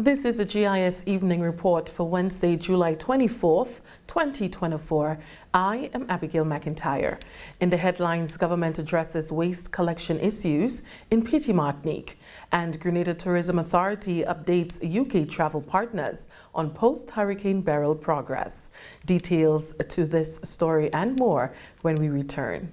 This is a GIS Evening Report for Wednesday, July 24th, 2024. I am Abigail McIntyre. In the headlines, government addresses waste collection issues in Petite Martinique, and Grenada Tourism Authority updates UK travel partners on post-hurricane burial progress. Details to this story and more when we return.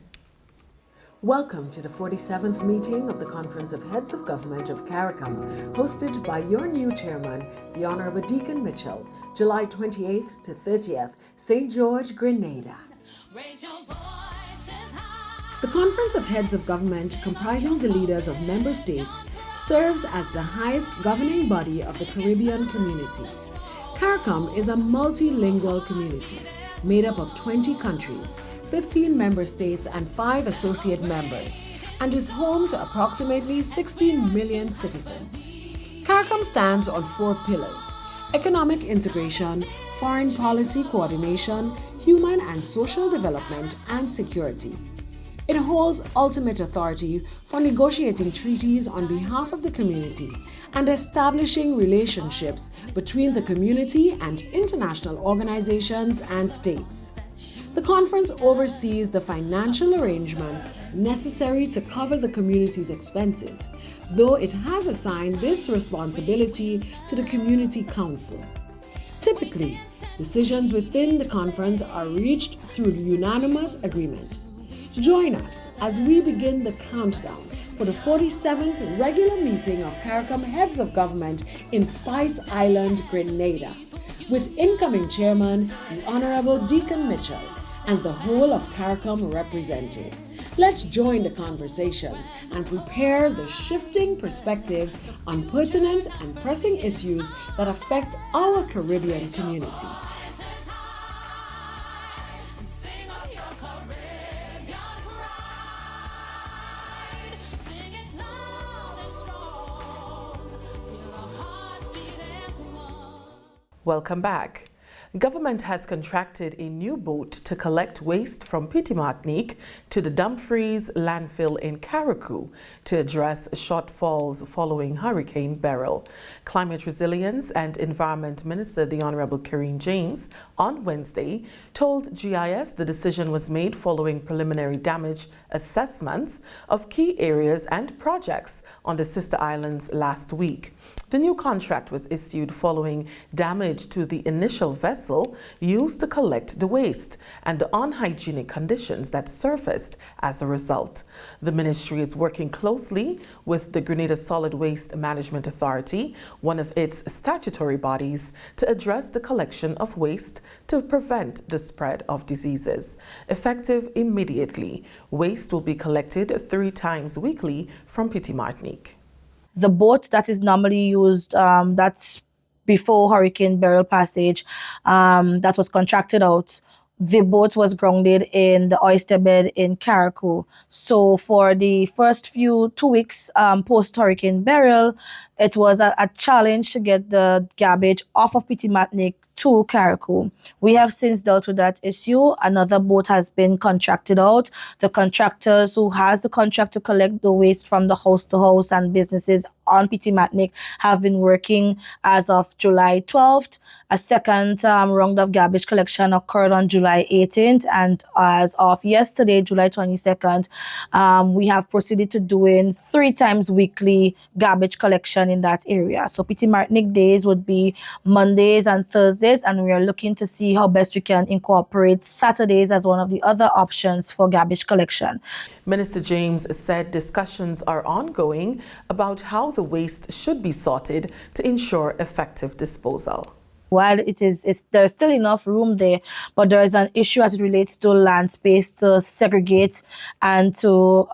Welcome to the 47th meeting of the Conference of Heads of Government of Carriacou, hosted by your new chairman, the Honourable Deacon Mitchell, July 28th to 30th, St. George, Grenada. The Conference of Heads of Government, comprising the leaders of member states, serves as the highest governing body of the Caribbean community. Carriacou is a multilingual community made up of 20 countries, 15 member states and 5 associate members, and is home to approximately 16 million citizens. Carriacou stands on 4 pillars: economic integration, foreign policy coordination, human and social development, and security. It holds ultimate authority for negotiating treaties on behalf of the community and establishing relationships between the community and international organizations and states. The conference oversees the financial arrangements necessary to cover the community's expenses, though it has assigned this responsibility to the Community Council. Typically, decisions within the conference are reached through unanimous agreement. Join us as we begin the countdown for the 47th regular meeting of Carriacou Heads of Government in Spice Island, Grenada, with incoming chairman, the Honourable Deacon Mitchell, and the whole of Carriacou represented. Let's join the conversations and prepare the shifting perspectives on pertinent and pressing issues that affect our Caribbean community. Welcome back. Government has contracted a new boat to collect waste from Petite Martinique to the Dumfries landfill in Carriacou to address shortfalls following Hurricane Beryl. Climate Resilience and Environment Minister, the Honourable Karine James, on Wednesday told GIS the decision was made following preliminary damage assessments of key areas and projects on the sister islands last week. The new contract was issued following damage to the initial vessel used to collect the waste and the unhygienic conditions that surfaced as a result. The ministry is working closely with the Grenada Solid Waste Management Authority, one of its statutory bodies, to address the collection of waste to prevent the spread of diseases. Effective immediately, waste will be collected 3 times weekly from Petite Martinique. The boat that is normally used, that's before Hurricane Beryl passage, that was contracted out. The boat was grounded in the oyster bed in Carriacou. So for the first 2 weeks post-Hurricane Beryl, it was a challenge to get the garbage off of Petite Martinique to Carriacou. We have since dealt with that issue. Another boat has been contracted out. The contractors who has the contract to collect the waste from the house to house and businesses on Petite Martinique have been working as of July 12th. A second round of garbage collection occurred on July 18th, and as of yesterday, July 22nd, we have proceeded to doing 3 times weekly garbage collection in that area. So Petite Martinique days would be Mondays and Thursdays, and we are looking to see how best we can incorporate Saturdays as one of the other options for garbage collection. Minister James said discussions are ongoing about how the waste should be sorted to ensure effective disposal. While there's still enough room there, but there is an issue as it relates to land space to segregate and to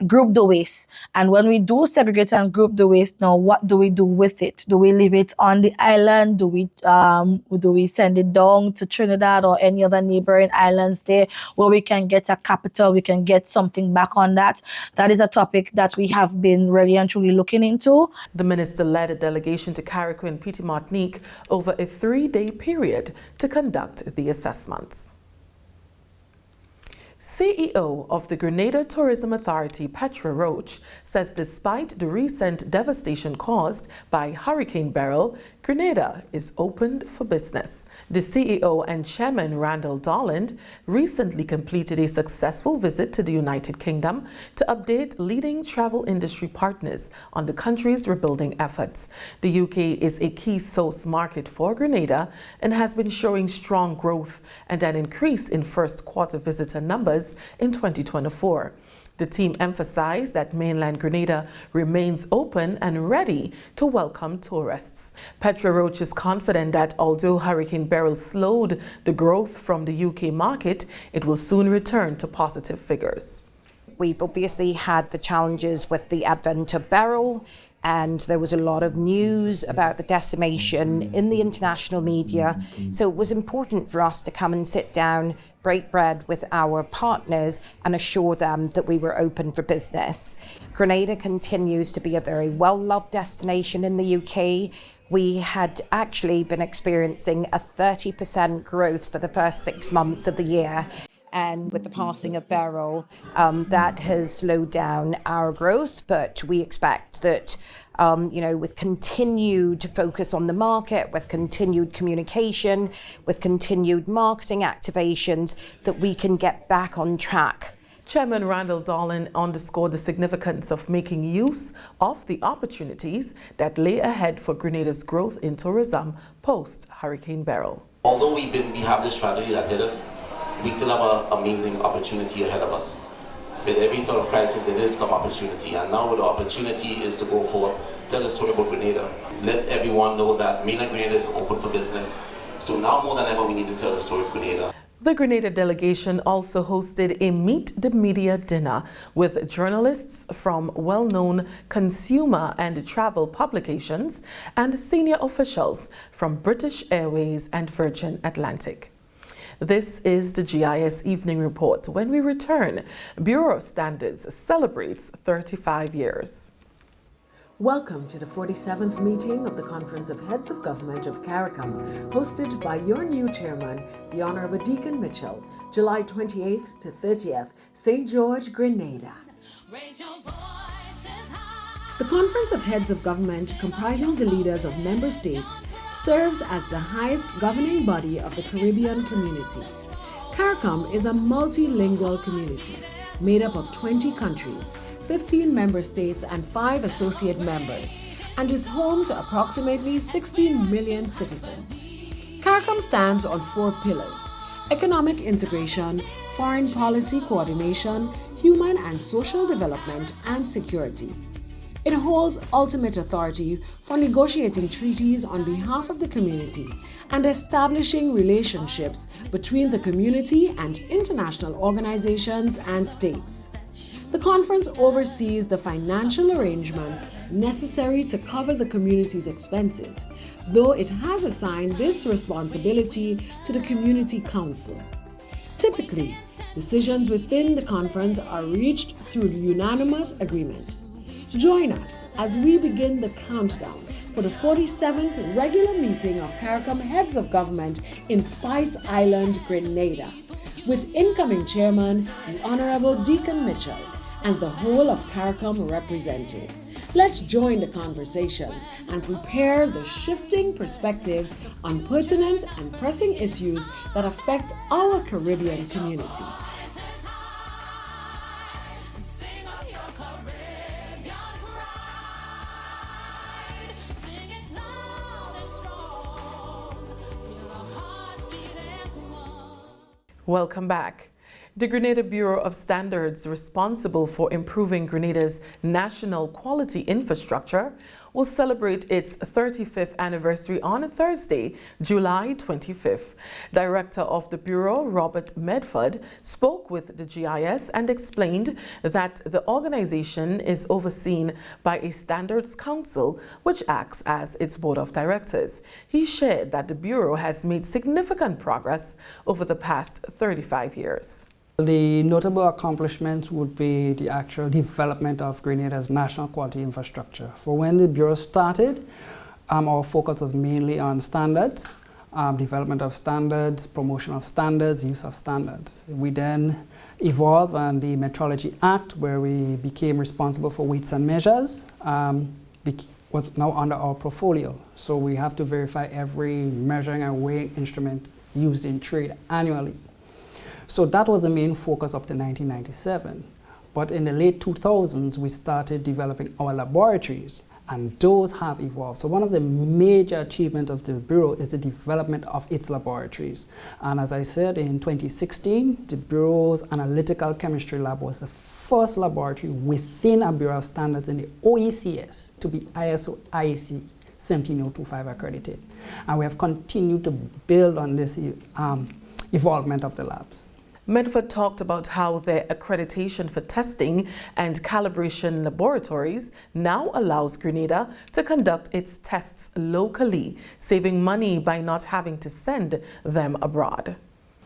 group the waste. And when we do segregate and group the waste, now what do we do with it? Do we leave it on the island? Do we send it down to Trinidad or any other neighboring islands there where we can get a capital, we can get something back on that? That is a topic that we have been really and truly looking into. The minister led a delegation to Carriacou and Petite Martinique over a 3-day period to conduct the assessments. CEO of the Grenada Tourism Authority, Petra Roach, says despite the recent devastation caused by Hurricane Beryl, Grenada is opened for business. The CEO and Chairman Randall Dolland recently completed a successful visit to the United Kingdom to update leading travel industry partners on the country's rebuilding efforts. The UK is a key source market for Grenada and has been showing strong growth and an increase in first quarter visitor numbers in 2024. The team emphasized that mainland Grenada remains open and ready to welcome tourists. Petra Roach is confident that although Hurricane Beryl slowed the growth from the UK market, it will soon return to positive figures. We've obviously had the challenges with the advent of Beryl, and there was a lot of news about the decimation in the international media. So it was important for us to come and sit down, break bread with our partners and assure them that we were open for business. Grenada continues to be a very well-loved destination in the UK. We had actually been experiencing a 30% growth for the first 6 months of the year. And with the passing of Beryl, that has slowed down our growth, but we expect that, with continued focus on the market, with continued communication, with continued marketing activations, that we can get back on track. Chairman Randall Dolland underscored the significance of making use of the opportunities that lay ahead for Grenada's growth in tourism post-Hurricane Beryl. Although we have this tragedy that hit us, we still have an amazing opportunity ahead of us. With every sort of crisis, there is some opportunity, and now the opportunity is to go forth, tell the story about Grenada, let everyone know that mainland Grenada is open for business. So now more than ever, we need to tell the story of Grenada. The Grenada delegation also hosted a Meet the Media dinner with journalists from well-known consumer and travel publications and senior officials from British Airways and Virgin Atlantic. This is the GIS Evening Report. When we return, Bureau of Standards celebrates 35 years. Welcome to the 47th meeting of the Conference of Heads of Government of Carriacou, hosted by your new chairman, the Honorable Deacon Mitchell, July 28th to 30th, St. George, Grenada. The Conference of Heads of Government, comprising the leaders of member states, serves as the highest governing body of the Caribbean community. CARICOM is a multilingual community made up of 20 countries, 15 member states and 5 associate members, and is home to approximately 16 million citizens. CARICOM stands on 4 pillars: economic integration, foreign policy coordination, human and social development, and security. It holds ultimate authority for negotiating treaties on behalf of the community and establishing relationships between the community and international organizations and states. The conference oversees the financial arrangements necessary to cover the community's expenses, though it has assigned this responsibility to the Community Council. Typically, decisions within the conference are reached through unanimous agreement. Join us as we begin the countdown for the 47th regular meeting of CARICOM Heads of Government in Spice Island, Grenada, with incoming chairman, the Honorable Deacon Mitchell, and the whole of CARICOM represented. Let's join the conversations and prepare the shifting perspectives on pertinent and pressing issues that affect our Caribbean community. Welcome back. The Grenada Bureau of Standards, responsible for improving Grenada's national quality infrastructure, will celebrate its 35th anniversary on Thursday, July 25th. Director of the Bureau, Robert Medford, spoke with the GIS and explained that the organization is overseen by a Standards Council, which acts as its board of directors. He shared that the Bureau has made significant progress over the past 35 years. The notable accomplishments would be the actual development of Grenada's national quality infrastructure. For when the Bureau started, our focus was mainly on standards, development of standards, promotion of standards, use of standards. We then evolved on the Metrology Act, where we became responsible for weights and measures, was now under our portfolio. So we have to verify every measuring and weighing instrument used in trade annually. So that was the main focus up to 1997. But in the late 2000s, we started developing our laboratories, and those have evolved. So one of the major achievements of the Bureau is the development of its laboratories. And as I said, in 2016, the Bureau's analytical chemistry lab was the first laboratory within a Bureau of Standards in the OECS to be ISO IEC 17025 accredited. And we have continued to build on this evolvement of the labs. Medford talked about how their accreditation for testing and calibration laboratories now allows Grenada to conduct its tests locally, saving money by not having to send them abroad.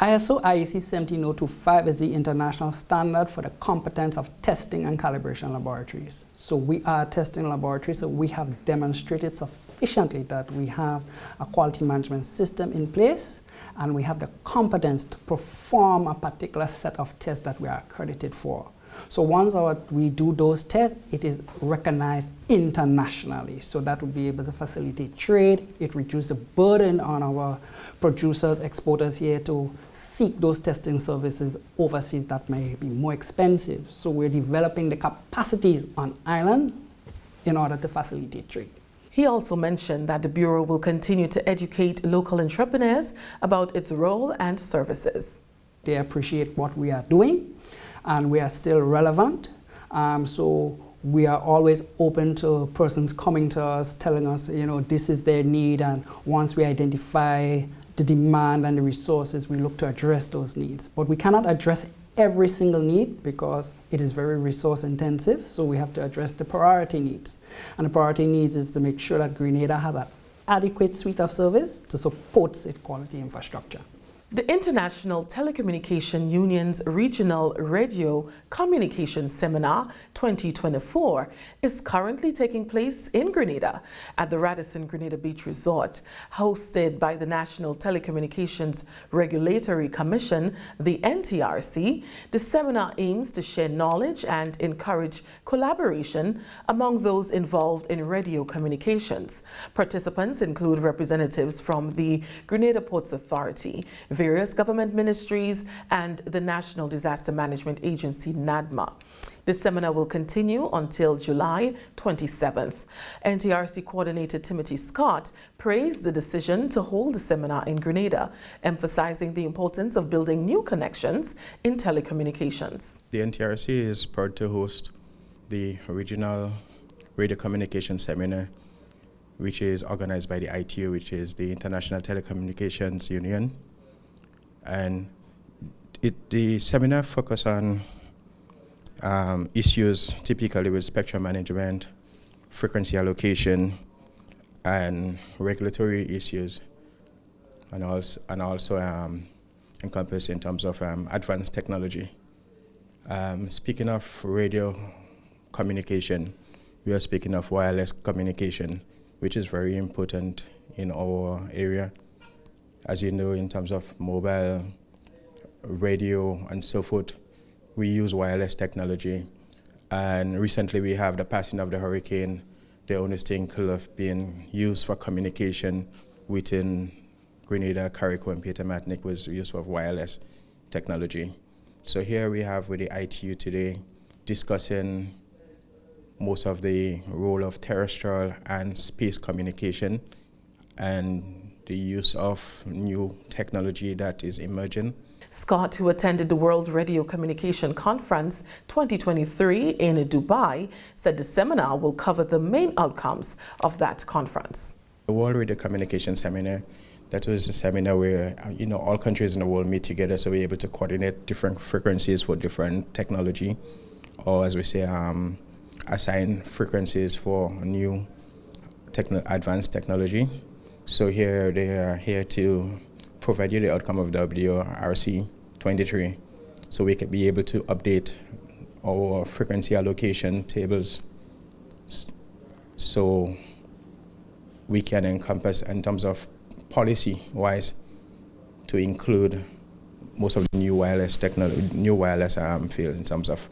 ISO IEC 17025 is the international standard for the competence of testing and calibration laboratories. So we are a testing laboratory, so we have demonstrated sufficiently that we have a quality management system in place, and we have the competence to perform a particular set of tests that we are accredited for. So once we do those tests, it is recognized internationally. So that would be able to facilitate trade. It reduces the burden on our producers, exporters here to seek those testing services overseas that may be more expensive. So we're developing the capacities on island in order to facilitate trade. He also mentioned that the Bureau will continue to educate local entrepreneurs about its role and services. They appreciate what we are doing, and we are still relevant. So we are always open to persons coming to us, telling us, this is their need, and once we identify the demand and the resources, we look to address those needs. But we cannot address every single need because it is very resource intensive, so we have to address the priority needs. And the priority needs is to make sure that Grenada has an adequate suite of service to support its quality infrastructure. The International Telecommunication Union's Regional Radio Communication Seminar 2024 is currently taking place in Grenada at the Radisson Grenada Beach Resort. Hosted by the National Telecommunications Regulatory Commission, the NTRC, the seminar aims to share knowledge and encourage collaboration among those involved in radio communications. Participants include representatives from the Grenada Ports Authority, various government ministries, and the National Disaster Management Agency, NADMA. The seminar will continue until July 27th. NTRC Coordinator Timothy Scott praised the decision to hold the seminar in Grenada, emphasizing the importance of building new connections in telecommunications. The NTRC is proud to host the Regional Radio Communication Seminar, which is organized by the ITU, which is the International Telecommunications Union. And the seminar focuses on issues typically with spectrum management, frequency allocation, and regulatory issues, and also encompass in terms of advanced technology. Speaking of radio communication, we are speaking of wireless communication, which is very important in our area. As you know, in terms of mobile, radio, and so forth, we use wireless technology. And recently we have the passing of the hurricane. The only thing could have been used for communication within Grenada, Carriacou, and Petite Martinique was use of wireless technology. So here we have with the ITU today discussing most of the role of terrestrial and space communication and the use of new technology that is emerging. Scott, who attended the World Radio Communication Conference 2023 in Dubai, said the seminar will cover the main outcomes of that conference. The World Radio Communication Seminar, that was a seminar where all countries in the world meet together, so we're able to coordinate different frequencies for different technology, or as we say, assign frequencies for new advanced technology. So here they are here to provide you the outcome of WRC 23, so we could be able to update our frequency allocation tables, so we can encompass in terms of policy-wise to include most of the new wireless technology, field in terms of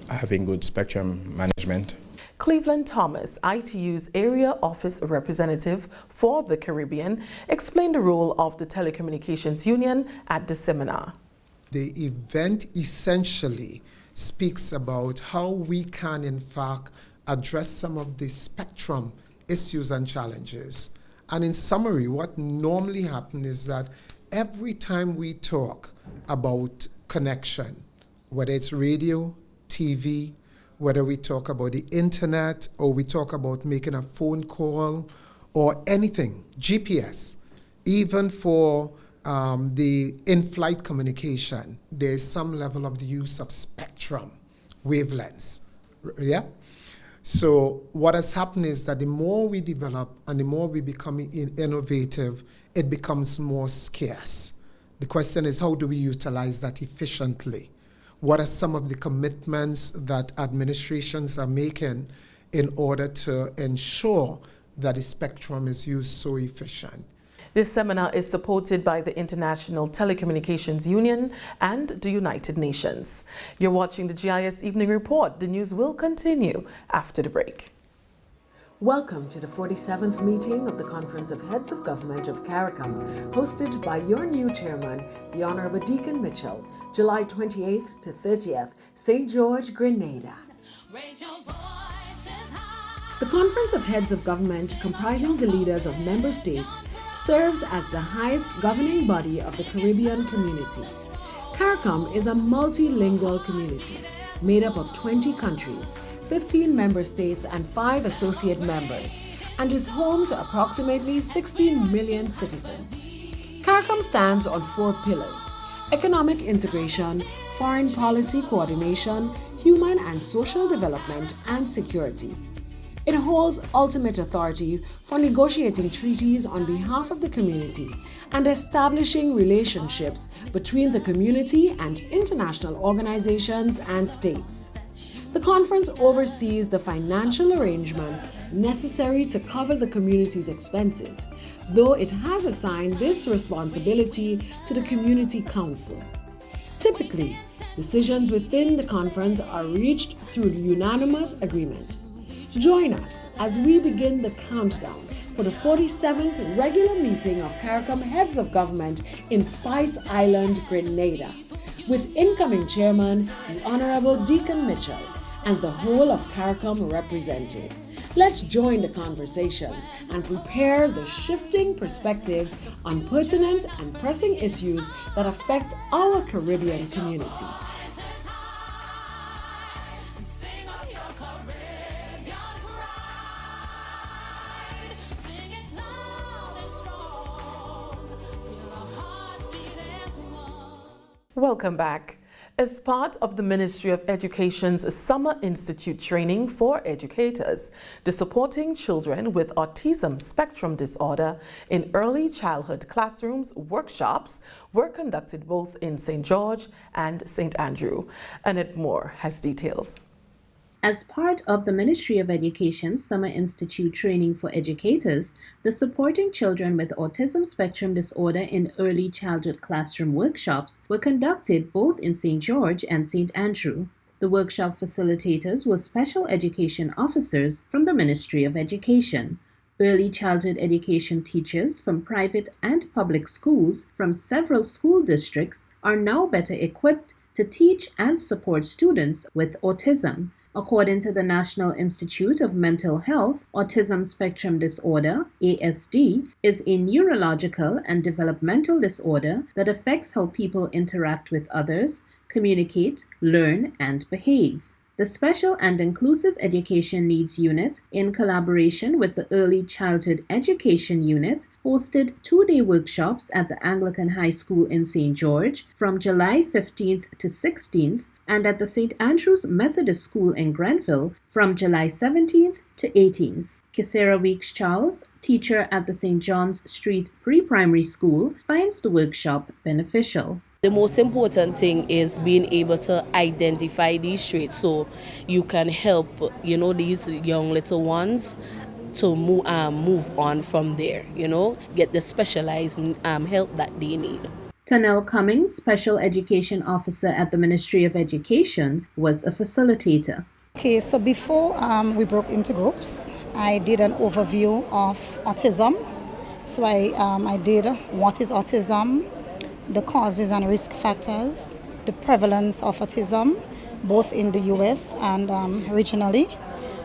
having good spectrum management. Cleveland Thomas, ITU's Area Office Representative for the Caribbean, explained the role of the Telecommunications Union at the seminar. The event essentially speaks about how we can, in fact, address some of the spectrum issues and challenges. And in summary, what normally happens is that every time we talk about connection, whether it's radio, TV, whether we talk about the internet, or we talk about making a phone call, or anything, GPS, even for the in-flight communication, there's some level of the use of spectrum, wavelengths, yeah? So what has happened is that the more we develop and the more we become innovative, it becomes more scarce. The question is, how do we utilize that efficiently? What are some of the commitments that administrations are making in order to ensure that the spectrum is used so efficient? This seminar is supported by the International Telecommunications Union and the United Nations. You're watching the GIS Evening Report. The news will continue after the break. Welcome to the 47th meeting of the Conference of Heads of Government of Carriacou, hosted by your new chairman, the Honorable Deacon Mitchell, July 28th to 30th, St. George, Grenada. The Conference of Heads of Government, comprising the leaders of member states, serves as the highest governing body of the Caribbean community. CARICOM is a multilingual community made up of 20 countries, 15 member states and 5 associate members, and is home to approximately 16 million citizens. CARICOM stands on 4 pillars: economic integration, foreign policy coordination, human and social development, and security. It holds ultimate authority for negotiating treaties on behalf of the community and establishing relationships between the community and international organizations and states. The conference oversees the financial arrangements necessary to cover the community's expenses, though it has assigned this responsibility to the Community Council. Typically, decisions within the conference are reached through unanimous agreement. Join us as we begin the countdown for the 47th regular meeting of CARICOM Heads of Government in Spice Island, Grenada, with incoming chairman, the Honorable Deacon Mitchell, and the whole of CARICOM represented. Let's join the conversations and prepare the shifting perspectives on pertinent and pressing issues that affect our Caribbean community. Welcome back. As part of the Ministry of Education's Summer Institute training for educators, the Supporting Children with Autism Spectrum Disorder in Early Childhood Classrooms workshops were conducted both in St. George and St. Andrew. Annette Moore has details. As part of the Ministry of Education's Summer Institute training for educators, the Supporting Children with Autism Spectrum Disorder in Early Childhood Classroom workshops were conducted both in St. George and St. Andrew. The workshop facilitators were special education officers from the Ministry of Education. Early childhood education teachers from private and public schools from several school districts are now better equipped to teach and support students with autism. According to the National Institute of Mental Health, autism spectrum disorder, ASD, is a neurological and developmental disorder that affects how people interact with others, communicate, learn, and behave. The Special and Inclusive Education Needs Unit, in collaboration with the Early Childhood Education Unit, hosted 2-day workshops at the Anglican High School in St. George from July 15th to 16th and at the St. Andrew's Methodist School in Grenville from July 17th to 18th. Kisera Weeks Charles, teacher at the St. John's Street Pre-Primary School, finds the workshop beneficial. The most important thing is being able to identify these traits so you can help, these young little ones to move on from there, get the specialized help that they need. Tanel Cummings, Special Education Officer at the Ministry of Education, was a facilitator. Okay, so before we broke into groups, I did an overview of autism. So I did what is autism, the causes and risk factors, the prevalence of autism, both in the US and regionally.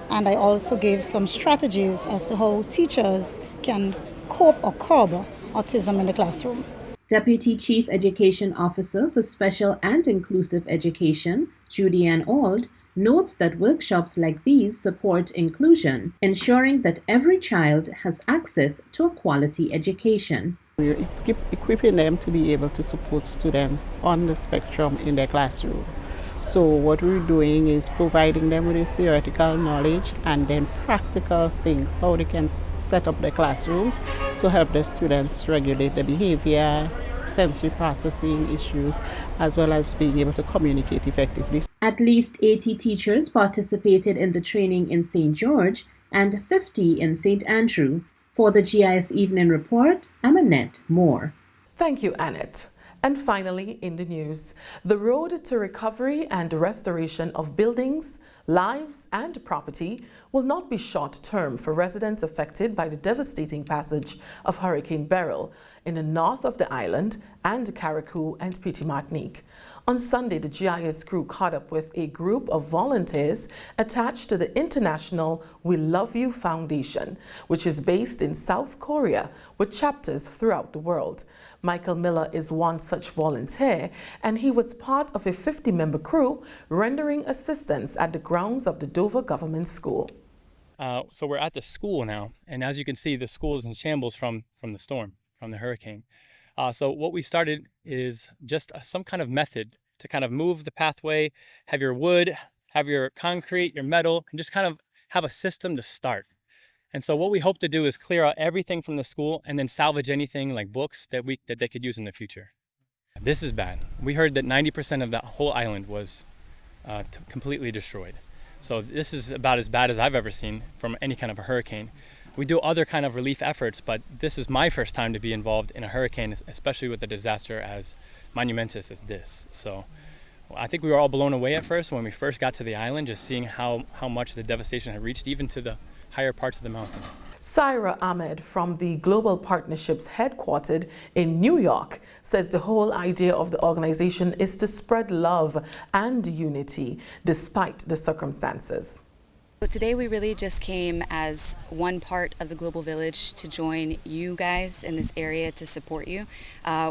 And I also gave some strategies as to how teachers can cope or curb autism in the classroom. Deputy Chief Education Officer for Special and Inclusive Education, Judy Ann Auld, notes that workshops like these support inclusion, ensuring that every child has access to a quality education. We're equipping them to be able to support students on the spectrum in their classroom. So what we're doing is providing them with the theoretical knowledge and then practical things, how they can set up their classrooms to help the students regulate their behavior, sensory processing issues, as well as being able to communicate effectively. At least 80 teachers participated in the training in St. George and 50 in St. Andrew. For the GIS Evening Report, I'm Annette Moore. Thank you, Annette. And finally, in the news, the road to recovery and restoration of buildings, lives, and property will not be short-term for residents affected by the devastating passage of Hurricane Beryl in the north of the island and Carriacou and Petite Martinique. On Sunday, the GIS crew caught up with a group of volunteers attached to the international We Love You Foundation, which is based in South Korea with chapters throughout the world. Michael Miller is one such volunteer, and he was part of a 50-member crew rendering assistance at the grounds of the Dover Government School. So we're at the school now, and as you can see, the school is in shambles from the storm, from the hurricane. So what we started is just some kind of method to kind of move the pathway, have your wood, have your concrete, your metal, and just kind of have a system to start. And so what we hope to do is clear out everything from the school and then salvage anything like books that they could use in the future. This is bad. We heard that 90% of that whole island was completely destroyed. So this is about as bad as I've ever seen from any kind of a hurricane. We do other kind of relief efforts, but this is my first time to be involved in a hurricane, especially with a disaster as monumentous as this. So I think we were all blown away at first when we first got to the island, just seeing how much the devastation had reached even to the higher parts of the mountain. Saira Ahmed from the Global Partnerships headquartered in New York says the whole idea of the organization is to spread love and unity despite the circumstances. So today we really just came as one part of the Global Village to join you guys in this area to support you.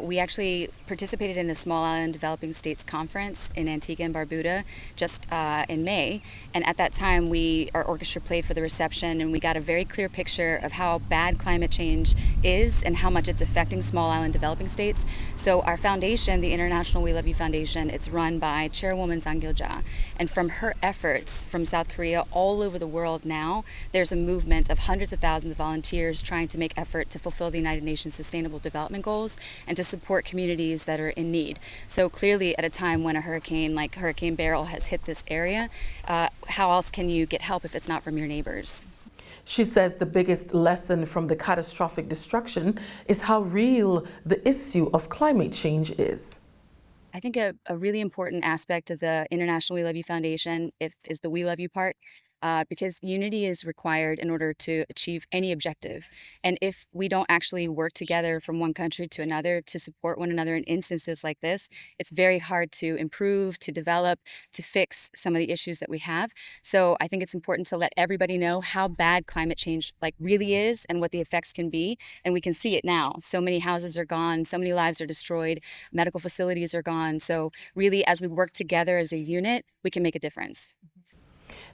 We actually participated in the Small Island Developing States Conference in Antigua and Barbuda just in May, and at that time our orchestra played for the reception, and we got a very clear picture of how bad climate change is and how much it's affecting small island developing states. So our foundation, the International We Love You Foundation, it's run by Chairwoman Sang Gil-ja, and from her efforts from South Korea all over the world now, there's a movement of hundreds of thousands of volunteers trying to make effort to fulfill the United Nations Sustainable Development Goals and to support communities that are in need. So clearly at a time when a hurricane like Hurricane Beryl has hit this area, how else can you get help if it's not from your neighbors? She says the biggest lesson from the catastrophic destruction is how real the issue of climate change is. I think a really important aspect of the International We Love You Foundation is the We Love You part. Because unity is required in order to achieve any objective. And if we don't actually work together from one country to another to support one another in instances like this, it's very hard to improve, to develop, to fix some of the issues that we have. So I think it's important to let everybody know how bad climate change really is and what the effects can be. And we can see it now. So many houses are gone, so many lives are destroyed, medical facilities are gone. So really, as we work together as a unit, we can make a difference.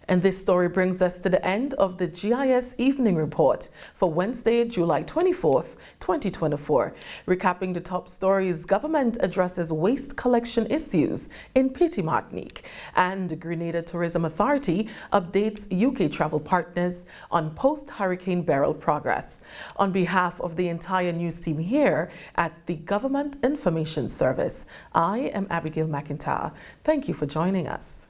And this story brings us to the end of the GIS Evening Report for Wednesday, July 24th, 2024. Recapping the top stories, government addresses waste collection issues in Petite Martinique, and Grenada Tourism Authority updates UK travel partners on post-Hurricane Beryl progress. On behalf of the entire news team here at the Government Information Service, I am Abigail McIntyre. Thank you for joining us.